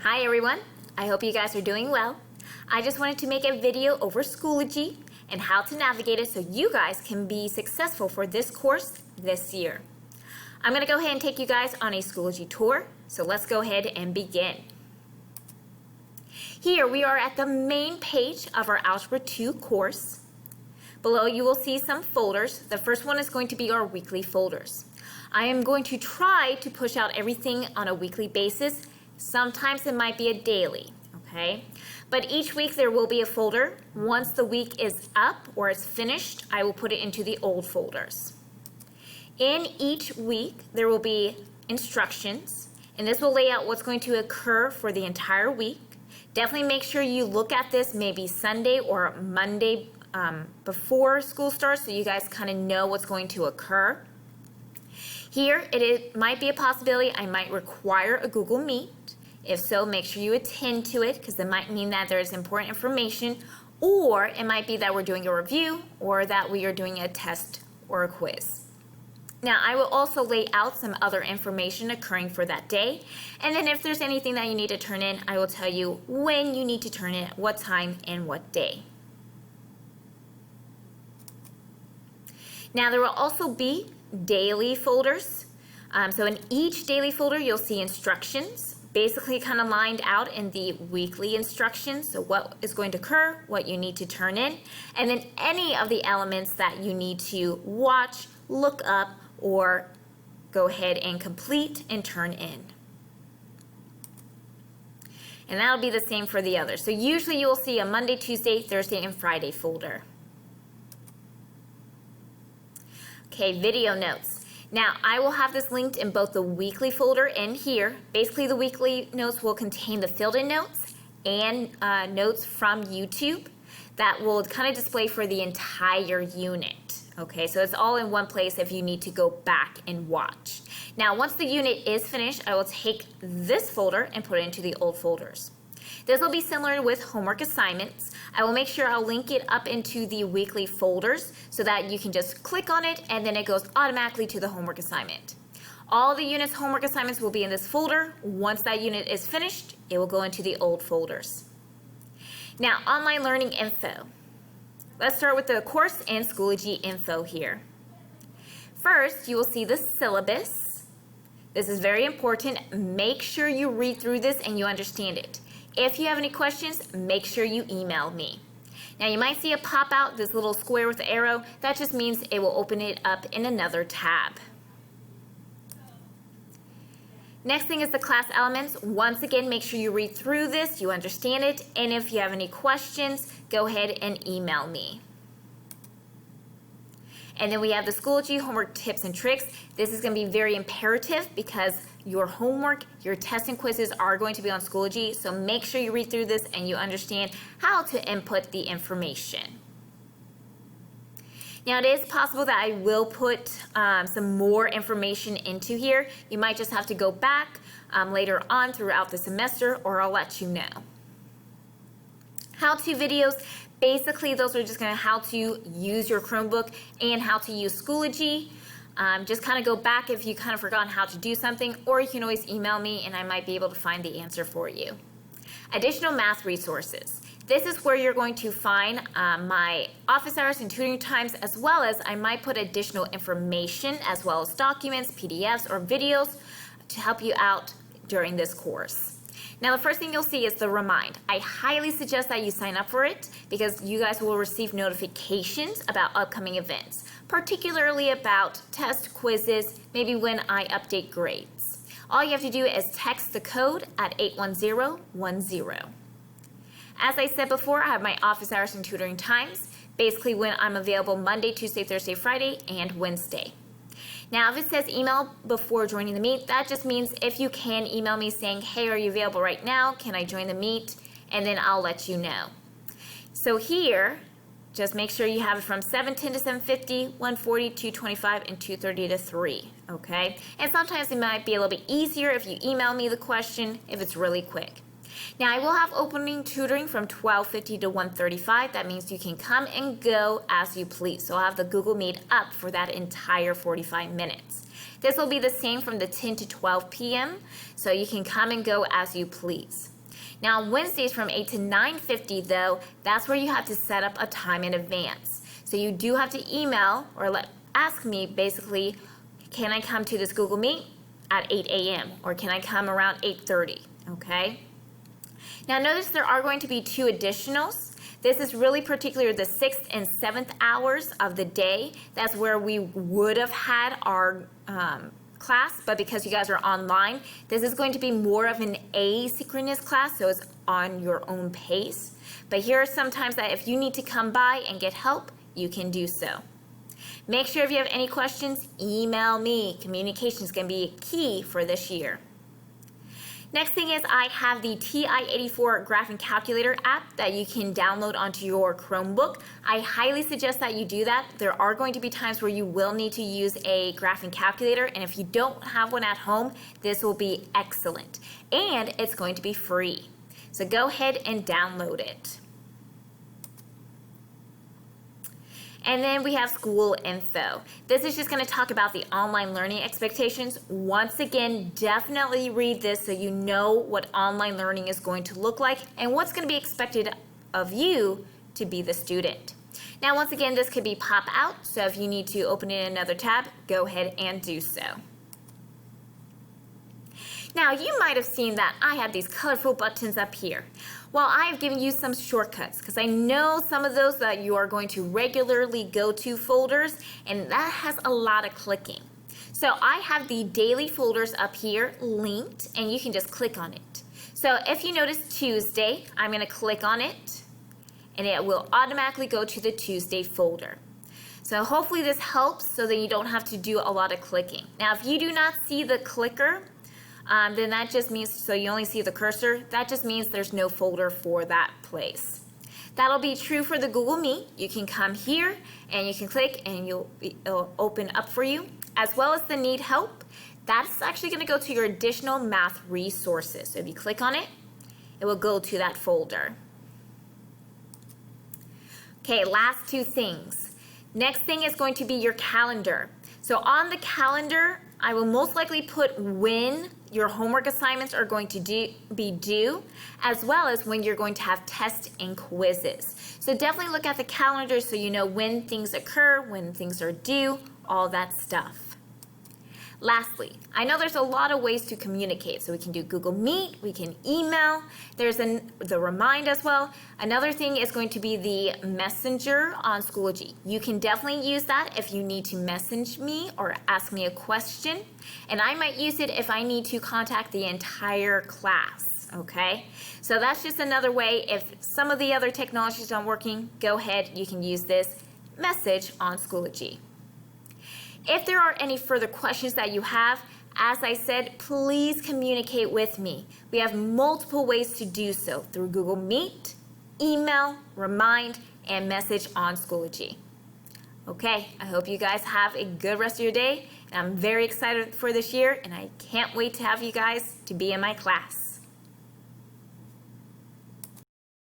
Hi everyone, I hope you guys are doing well. I just wanted to make a video over Schoology and how to navigate it so you guys can be successful for this course this year. I'm going to go ahead and take you guys on a Schoology tour, so let's go ahead and begin. Here we are at the main page of our Algebra 2 course. Below you will see some folders. The first one is going to be our weekly folders. I am going to try to push out everything on a weekly basis. Sometimes it might be a daily, okay? But each week there will be a folder. Once the week is up or it's finished, I will put it into the old folders. In each week, there will be instructions, and this will lay out what's going to occur for the entire week. Definitely make sure you look at this maybe Sunday or Monday before school starts so you guys kind of know what's going to occur. Here, it might be a possibility I might require a Google Meet. If so, make sure you attend to it because it might mean that there is important information, or it might be that we're doing a review or that we are doing a test or a quiz. Now, I will also lay out some other information occurring for that day, and then if there's anything that you need to turn in, I will tell you when you need to turn in, what time, and what day. Now, there will also be daily folders. So in each daily folder, you'll see instructions, basically kind of lined out in the weekly instructions. So what is going to occur, what you need to turn in, and then any of the elements that you need to watch, look up, or go ahead and complete and turn in. And that'll be the same for the others. So usually you will see a Monday, Tuesday, Thursday, and Friday folder. Okay, video notes. Now, I will have this linked in both the weekly folder and here. Basically, the weekly notes will contain the filled-in notes and notes from YouTube that will kind of display for the entire unit. Okay, so it's all in one place if you need to go back and watch. Now, once the unit is finished, I will take this folder and put it into the old folders. This will be similar with homework assignments. I will make sure I'll link it up into the weekly folders so that you can just click on it and then it goes automatically to the homework assignment. All the unit's homework assignments will be in this folder. Once that unit is finished, it will go into the old folders. Now, online learning info. Let's start with the course and Schoology info here. First, you will see the syllabus. This is very important. Make sure you read through this and you understand it. If you have any questions, make sure you email me. Now you might see it pop out, this little square with the arrow. That just means it will open it up in another tab. Next thing is the class elements. Once again, make sure you read through this, you understand it, and if you have any questions, go ahead and email me. And then we have the Schoology homework tips and tricks. This is going to be very imperative because your homework, your tests and quizzes are going to be on Schoology, so make sure you read through this and you understand how to input the information. Now, it is possible that I will put some more information into here. You might just have to go back later on throughout the semester, or I'll let you know. How-to videos. Basically, those are just going to how to use your Chromebook and how to use Schoology. Just kind of go back if you kind of forgotten how to do something, or you can always email me and I might be able to find the answer for you. Additional math resources. This is where you're going to find my office hours and tutoring times, as well as I might put additional information as well as documents, PDFs, or videos to help you out during this course. Now, the first thing you'll see is the Remind. I highly suggest that you sign up for it because you guys will receive notifications about upcoming events, particularly about test quizzes, maybe when I update grades. All you have to do is text the code at 81010. As I said before, I have my office hours and tutoring times, basically when I'm available Monday, Tuesday, Thursday, Friday, and Wednesday. Now, if it says email before joining the meet, that just means if you can email me saying, hey, are you available right now? Can I join the meet? And then I'll let you know. So here, just make sure you have it from 7:10 to 7:50, 1:40, 2:25, and 2:30 to 3, okay? And sometimes it might be a little bit easier if you email me the question if it's really quick. Now I will have opening tutoring from 12:50 to 1:35. That means you can come and go as you please. So I'll have the Google Meet up for that entire 45 minutes. This will be the same from the 10 to 12 p.m. So you can come and go as you please. Now Wednesdays from 8 to 9:50 though, that's where you have to set up a time in advance. So you do have to email or ask me basically, can I come to this Google Meet at 8 a.m. or can I come around 8:30, okay? Now notice there are going to be 2 additionals. This is really particular the 6th and 7th hours of the day. That's where we would have had our class, but because you guys are online, this is going to be more of an asynchronous class, so it's on your own pace. But here are some times that if you need to come by and get help, you can do so. Make sure if you have any questions, email me. Communication is going to be key for this year. Next thing is I have the TI-84 Graphing Calculator app that you can download onto your Chromebook. I highly suggest that you do that. There are going to be times where you will need to use a graphing calculator, and if you don't have one at home, this will be excellent. And it's going to be free. So go ahead and download it. And then we have school info. This is just going to talk about the online learning expectations. Once again, definitely read this so you know what online learning is going to look like and what's going to be expected of you to be the student. Now, once again, this could be pop out, so if you need to open it in another tab, go ahead and do so. Now, you might have seen that I have these colorful buttons up here. Well, I have given you some shortcuts because I know some of those that you are going to regularly go to folders, and that has a lot of clicking. So I have the daily folders up here linked, and you can just click on it. So if you notice Tuesday, I'm going to click on it, and it will automatically go to the Tuesday folder. So hopefully this helps so that you don't have to do a lot of clicking. Now, if you do not see the clicker, then that just means, so you only see the cursor, that just means there's no folder for that place. That'll be true for the Google Meet. You can come here and you can click and it'll open up for you, as well as the Need Help. That's actually going to go to your additional math resources. So if you click on it, it will go to that folder. Okay, last 2 things. Next thing is going to be your calendar. So on the calendar, I will most likely put when your homework assignments are going to be due, as well as when you're going to have tests and quizzes. So definitely look at the calendar so you know when things occur, when things are due, all that stuff. Lastly, I know there's a lot of ways to communicate. So we can do Google Meet, we can email, there's the Remind as well. Another thing is going to be the Messenger on Schoology. You can definitely use that if you need to message me or ask me a question. And I might use it if I need to contact the entire class, okay? So that's just another way. If some of the other technologies aren't working, go ahead, you can use this message on Schoology. If there are any further questions that you have, as I said, please communicate with me. We have multiple ways to do so through Google Meet, email, Remind, and message on Schoology. Okay, I hope you guys have a good rest of your day. I'm very excited for this year, and I can't wait to have you guys to be in my class.